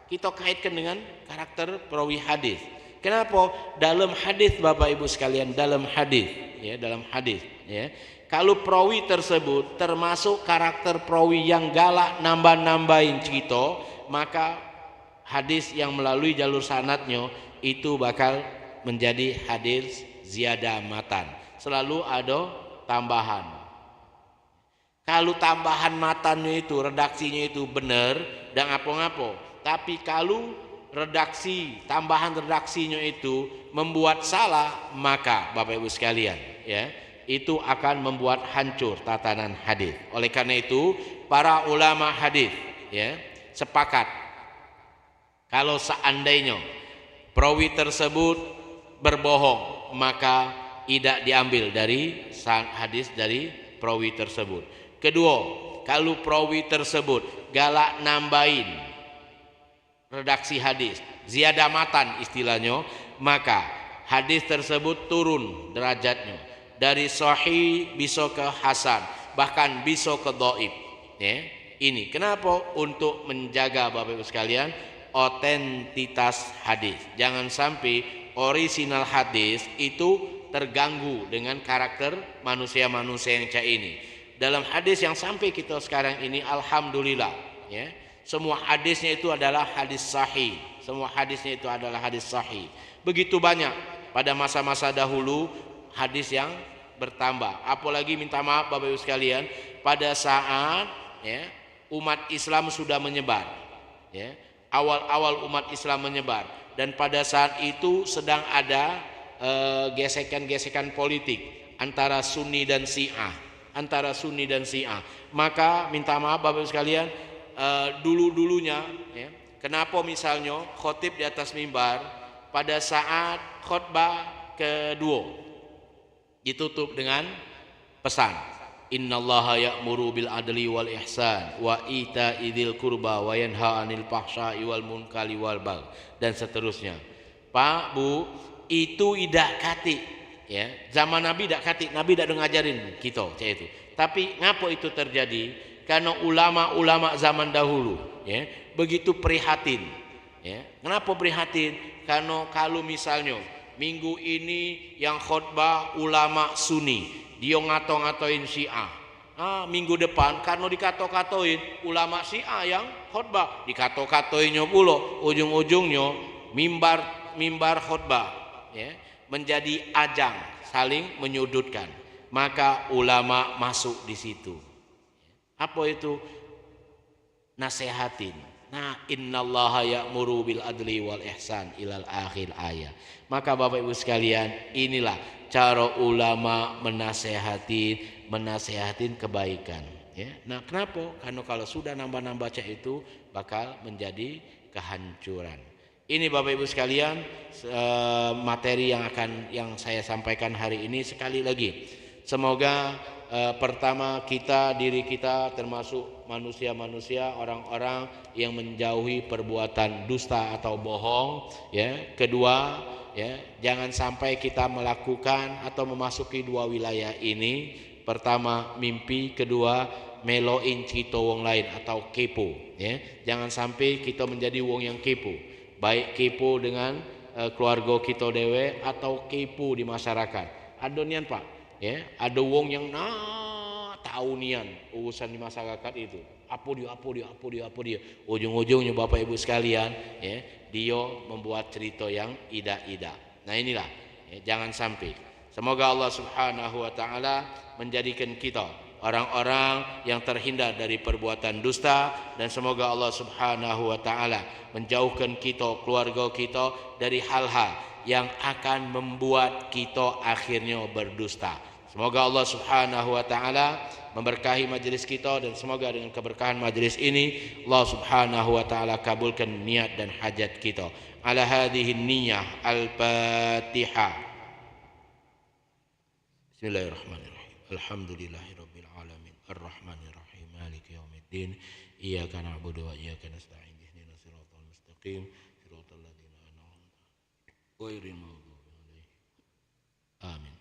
kita kaitkan dengan karakter perawi hadis. Kenapa? Dalam hadis Bapak Ibu sekalian, dalam hadis, kalau perawi tersebut termasuk karakter perawi yang galak nambah-nambahin cerita, maka hadis yang melalui jalur sanadnya itu bakal menjadi hadis ziyadah matan. Selalu ada tambahan. Kalau tambahan matannya itu, redaksinya itu benar dan apa-apa. Tapi kalau tambahan redaksinya itu membuat salah, maka Bapak Ibu sekalian, itu akan membuat hancur tatanan hadis. Oleh karena itu, para ulama hadis sepakat kalau seandainya perawi tersebut berbohong, maka tidak diambil dari hadis dari perawi tersebut. Kedua, kalau perawi tersebut galak nambahin redaksi hadis, ziyadah matan istilahnya, maka hadis tersebut turun derajatnya. Dari sahih bisa ke hasan, bahkan bisa ke dhaif. Ini kenapa? Untuk menjaga Bapak Ibu sekalian otentitas hadis. Jangan sampai orisinal hadis itu terganggu dengan karakter manusia-manusia yang cak ini. Dalam hadis yang sampai kita sekarang ini, alhamdulillah, semua hadisnya itu adalah hadis sahih. Semua hadisnya itu adalah hadis sahih. Begitu banyak pada masa-masa dahulu hadis yang bertambah. Apalagi minta maaf Bapak Ibu sekalian, pada saat umat Islam sudah menyebar, awal-awal umat Islam menyebar, dan pada saat itu sedang ada gesekan-gesekan politik antara Sunni dan Syiah, maka minta maaf Bapak Ibu sekalian, dulu-dulunya kenapa misalnya khotib di atas mimbar pada saat khutbah kedua ditutup dengan pesan innallaha ya'muru bil adli wal ihsan wa ita'i dzil qurba wa yanha 'anil fahsya'i wal munkari wal baghi dan seterusnya. Pak Bu, itu idak kati ya. Zaman Nabi dak katik, Nabi dak ngajarin kita cak itu. Tapi ngapo itu terjadi? Karena ulama-ulama zaman dahulu ya, begitu prihatin ya. Kenapa prihatin? Karena kalau misalnya minggu ini yang khutbah ulama Sunni, dia ngato-ngatoin Syiah. Minggu depan karena dikato-katoin ulama Syiah yang khutbah, dikato-katoinnya pula, ujung-ujungnya mimbar khutbah ya, menjadi ajang saling menyudutkan. Maka ulama masuk di situ. Apa itu? Nasehatin. Nah, innallaha ya'muru bil adli wal ihsan ilal akhir ayat. Maka Bapak Ibu sekalian, inilah cara ulama menasehatin kebaikan ya. Nah, kenapa? Karena kalau sudah nambah-nambah cak itu bakal menjadi kehancuran. Ini Bapak Ibu sekalian, materi yang saya sampaikan hari ini. Sekali lagi, semoga pertama diri kita termasuk manusia-manusia, orang-orang yang menjauhi perbuatan dusta atau bohong ya. Kedua ya, jangan sampai kita melakukan atau memasuki dua wilayah ini. Pertama mimpi, kedua meloin cito wong lain atau kepo ya. Jangan sampai kita menjadi wong yang kepo, baik kepo dengan keluarga kita dewe atau kepo di masyarakat. Ada nian Pak ya, ada wong yang tahu nian urusan di masyarakat itu. Apa dia. Ujung-ujungnya Bapak Ibu sekalian ya, dia membuat cerita yang ida-ida. Nah inilah ya, jangan sampai. Semoga Allah Subhanahu wa taala menjadikan kita orang-orang yang terhindar dari perbuatan dusta, dan semoga Allah Subhanahu wa taala menjauhkan kita, keluarga kita dari hal-hal yang akan membuat kita akhirnya berdusta. Semoga Allah Subhanahu wa taala memberkahi majelis kita, dan semoga dengan keberkahan majelis ini Allah Subhanahu wa taala kabulkan niat dan hajat kita. Ala hadhihi niyyah al-Fatihah. Bismillahirrahmanirrahim. Alhamdulillahirabbil alamin. Arrahmanir rahim. Maliki yaumiddin. Iyyaka na'budu wa iyyaka nasta'in. Ihdinas siratal mustaqim. Siratal ladzina an'amta 'alaihim ghairil maghdubi 'alaihim. Amin.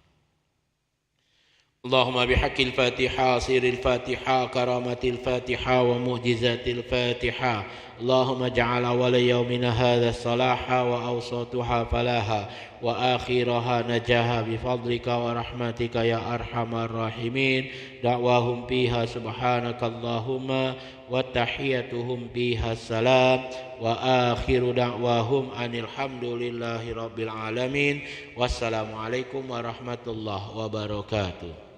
اللهم بحق الفاتحة سير الفاتحة كرامة الفاتحة ومعجزات الفاتحة اللهم اجعل أول يومنا هذا صلاحا وأوسطها فلاحا وآخرها نجاها بفضلك ورحمتك يا أرحم الراحمين دعواهم فيها سبحانك اللهم وتحيتهم فيها السلام وآخر دعواهم أن الحمد لله رب العالمين والسلام عليكم ورحمة الله وبركاته.